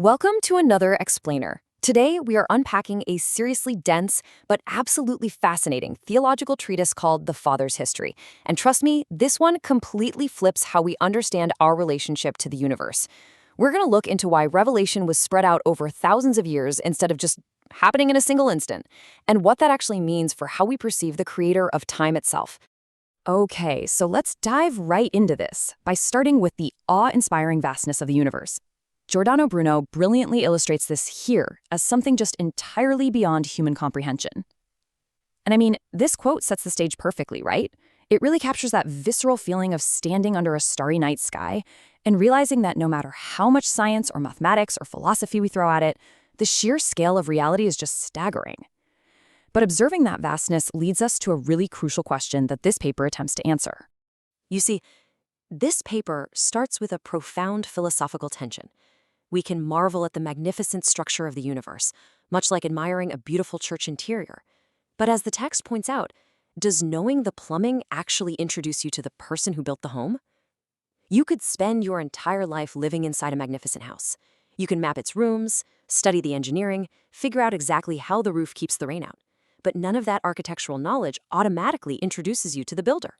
Welcome to another Explainer. Today, we are unpacking a seriously dense but absolutely fascinating theological treatise called The Father's History. And trust me, this one completely flips how we understand our relationship to the universe. We're going to look into why revelation was spread out over thousands of years instead of just happening in a single instant, and what that actually means for how we perceive the creator of time itself. Okay, so let's dive right into this by starting with the awe-inspiring vastness of the universe. Giordano Bruno brilliantly illustrates this here as something just entirely beyond human comprehension. And I mean, this quote sets the stage perfectly, right? It really captures that visceral feeling of standing under a starry night sky and realizing that no matter how much science or mathematics or philosophy we throw at it, the sheer scale of reality is just staggering. But observing that vastness leads us to a really crucial question that this paper attempts to answer. You see, this paper starts with a profound philosophical tension. We can marvel at the magnificent structure of the universe, much like admiring a beautiful church interior. But as the text points out, does knowing the plumbing actually introduce you to the person who built the home? You could spend your entire life living inside a magnificent house. You can map its rooms, study the engineering, figure out exactly how the roof keeps the rain out. But none of that architectural knowledge automatically introduces you to the builder.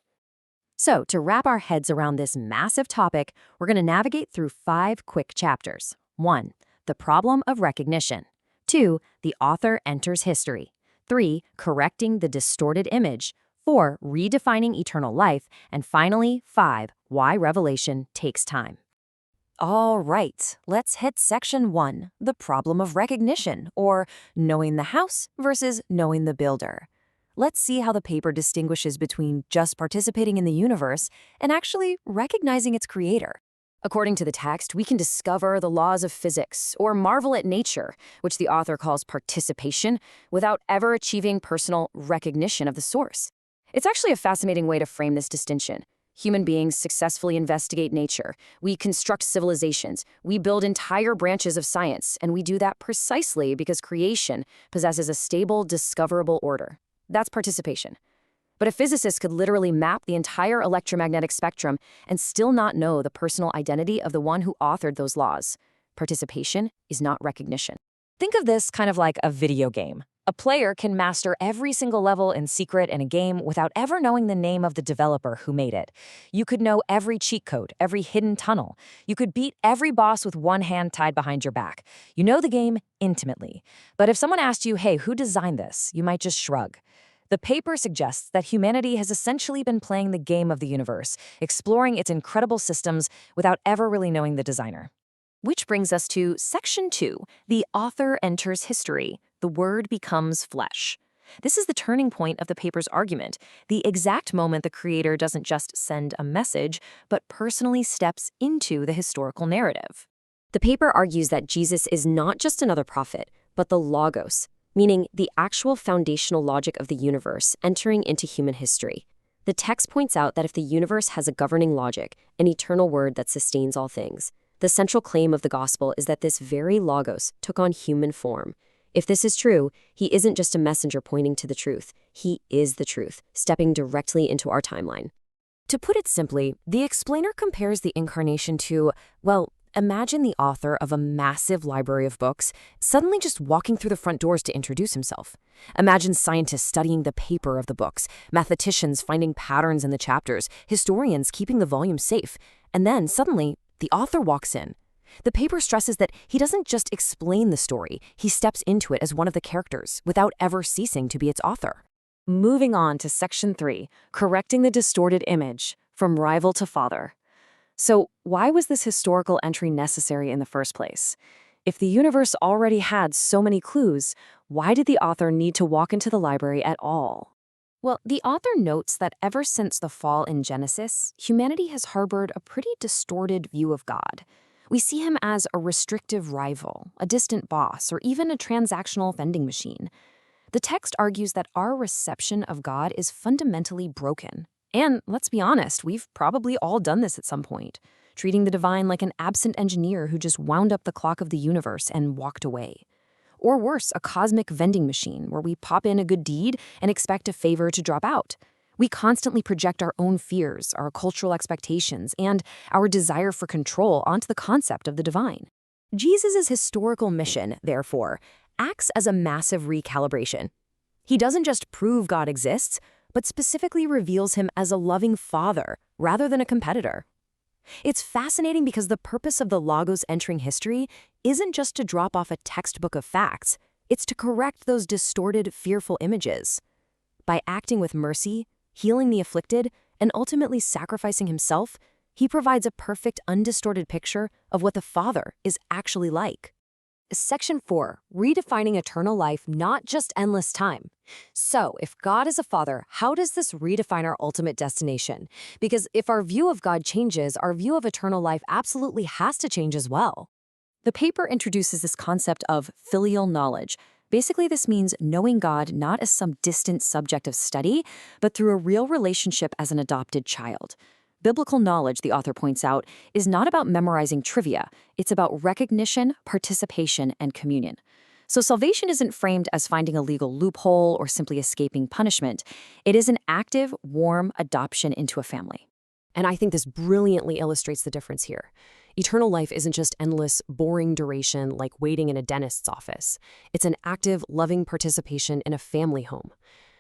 So, to wrap our heads around this massive topic, we're going to navigate through 5 quick chapters. 1. The problem of recognition. 2. The author enters history. 3. Correcting the distorted image. 4. Redefining eternal life. And finally, 5. Why revelation takes time. All right, let's hit section 1, the problem of recognition, or knowing the house versus knowing the builder. Let's see how the paper distinguishes between just participating in the universe and actually recognizing its creator. According to the text, we can discover the laws of physics or marvel at nature, which the author calls participation, without ever achieving personal recognition of the source. It's actually a fascinating way to frame this distinction. Human beings successfully investigate nature. We construct civilizations. We build entire branches of science, and we do that precisely because creation possesses a stable, discoverable order. That's participation. But a physicist could literally map the entire electromagnetic spectrum and still not know the personal identity of the one who authored those laws. Participation is not recognition. Think of this kind of like a video game. A player can master every single level in secret in a game without ever knowing the name of the developer who made it. You could know every cheat code, every hidden tunnel. You could beat every boss with one hand tied behind your back. You know the game intimately. But if someone asked you, hey, who designed this? You might just shrug. The paper suggests that humanity has essentially been playing the game of the universe, exploring its incredible systems without ever really knowing the designer. Which brings us to section 2, the author enters history. The word becomes flesh. This is the turning point of the paper's argument, the exact moment the creator doesn't just send a message, but personally steps into the historical narrative. The paper argues that Jesus is not just another prophet, but the Logos, meaning the actual foundational logic of the universe entering into human history. The text points out that if the universe has a governing logic, an eternal word that sustains all things, the central claim of the gospel is that this very Logos took on human form. If this is true, he isn't just a messenger pointing to the truth. He is the truth, stepping directly into our timeline. To put it simply, the explainer compares the incarnation to, well, imagine the author of a massive library of books suddenly just walking through the front doors to introduce himself. Imagine scientists studying the paper of the books, mathematicians finding patterns in the chapters, historians keeping the volume safe, and then suddenly the author walks in. The paper stresses that he doesn't just explain the story, he steps into it as one of the characters without ever ceasing to be its author. Moving on to section 3, correcting the distorted image, from rival to father. So, why was this historical entry necessary in the first place? If the universe already had so many clues, why did the author need to walk into the library at all? Well, the author notes that ever since the fall in Genesis, humanity has harbored a pretty distorted view of God. We see him as a restrictive rival, a distant boss, or even a transactional vending machine. The text argues that our reception of God is fundamentally broken. And let's be honest, we've probably all done this at some point, treating the divine like an absent engineer who just wound up the clock of the universe and walked away. Or worse, a cosmic vending machine where we pop in a good deed and expect a favor to drop out. We constantly project our own fears, our cultural expectations, and our desire for control onto the concept of the divine. Jesus' historical mission, therefore, acts as a massive recalibration. He doesn't just prove God exists, but specifically reveals him as a loving father rather than a competitor. It's fascinating because the purpose of the Logos entering history isn't just to drop off a textbook of facts, it's to correct those distorted, fearful images. By acting with mercy, healing the afflicted, and ultimately sacrificing himself, he provides a perfect, undistorted picture of what the Father is actually like. Section 4, redefining eternal life, not just endless time. So, if God is a father, how does this redefine our ultimate destination? Because if our view of God changes, our view of eternal life absolutely has to change as well. The paper introduces this concept of filial knowledge. Basically, this means knowing God not as some distant subject of study, but through a real relationship as an adopted child. Biblical knowledge, the author points out, is not about memorizing trivia. It's about recognition, participation, and communion. So salvation isn't framed as finding a legal loophole or simply escaping punishment. It is an active, warm adoption into a family. And I think this brilliantly illustrates the difference here. Eternal life isn't just endless, boring duration like waiting in a dentist's office. It's an active, loving participation in a family home.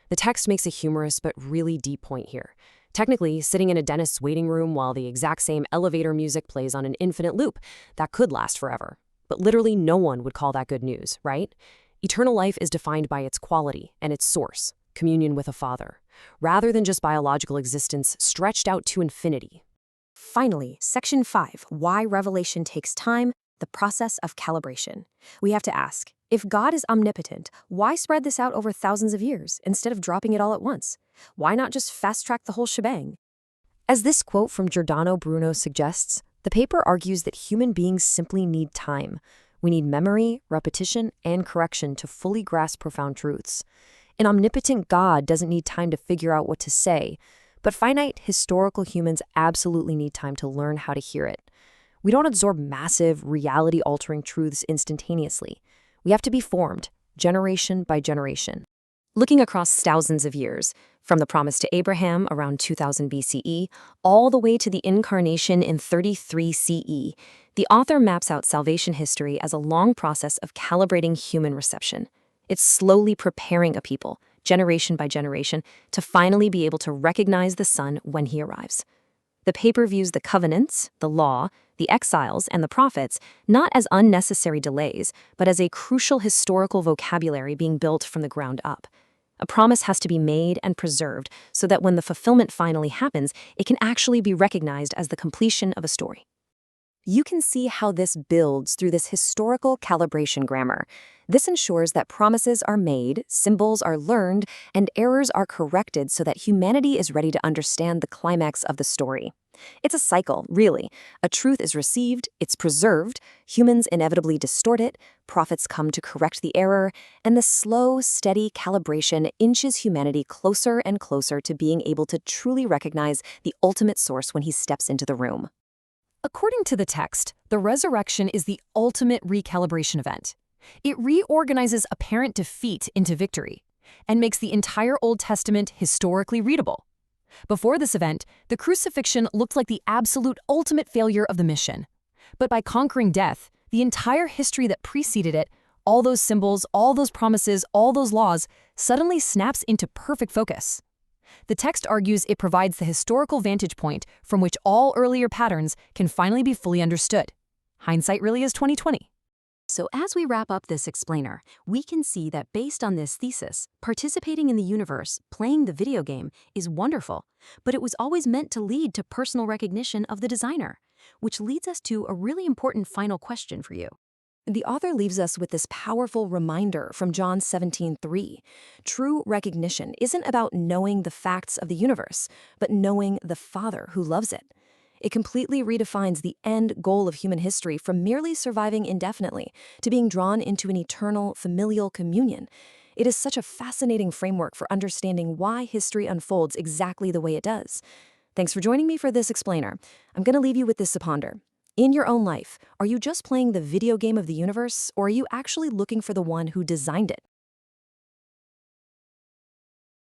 The text makes a humorous but really deep point here. Technically, sitting in a dentist's waiting room while the exact same elevator music plays on an infinite loop, that could last forever. But literally no one would call that good news, right? Eternal life is defined by its quality and its source, communion with a father, rather than just biological existence stretched out to infinity. Finally, Section 5, why revelation takes time, the process of calibration. We have to ask, if God is omnipotent, why spread this out over thousands of years instead of dropping it all at once? Why not just fast-track the whole shebang? As this quote from Giordano Bruno suggests, the paper argues that human beings simply need time. We need memory, repetition, and correction to fully grasp profound truths. An omnipotent God doesn't need time to figure out what to say, but finite, historical humans absolutely need time to learn how to hear it. We don't absorb massive, reality-altering truths instantaneously. We have to be formed, generation by generation. Looking across thousands of years, from the promise to Abraham around 2000 BCE, all the way to the incarnation in 33 CE, the author maps out salvation history as a long process of calibrating human reception. It's slowly preparing a people, generation by generation, to finally be able to recognize the Son when he arrives. The paper views the covenants, the law, the exiles, and the prophets not as unnecessary delays, but as a crucial historical vocabulary being built from the ground up. A promise has to be made and preserved so that when the fulfillment finally happens, it can actually be recognized as the completion of a story. You can see how this builds through this historical calibration grammar. This ensures that promises are made, symbols are learned, and errors are corrected so that humanity is ready to understand the climax of the story. It's a cycle, really. A truth is received, it's preserved, humans inevitably distort it, prophets come to correct the error, and the slow, steady calibration inches humanity closer and closer to being able to truly recognize the ultimate source when he steps into the room. According to the text, the resurrection is the ultimate recalibration event. It reorganizes apparent defeat into victory and makes the entire Old Testament historically readable. Before this event, the crucifixion looked like the absolute ultimate failure of the mission. But by conquering death, the entire history that preceded it, all those symbols, all those promises, all those laws, suddenly snaps into perfect focus. The text argues it provides the historical vantage point from which all earlier patterns can finally be fully understood. Hindsight really is 20/20. So as we wrap up this explainer, we can see that based on this thesis, participating in the universe, playing the video game, is wonderful, but it was always meant to lead to personal recognition of the designer, which leads us to a really important final question for you. The author leaves us with this powerful reminder from John 17:3. True recognition isn't about knowing the facts of the universe, but knowing the Father who loves it. It completely redefines the end goal of human history from merely surviving indefinitely to being drawn into an eternal familial communion. It is such a fascinating framework for understanding why history unfolds exactly the way it does. Thanks for joining me for this explainer. I'm going to leave you with this to ponder. In your own life, are you just playing the video game of the universe, or are you actually looking for the one who designed it?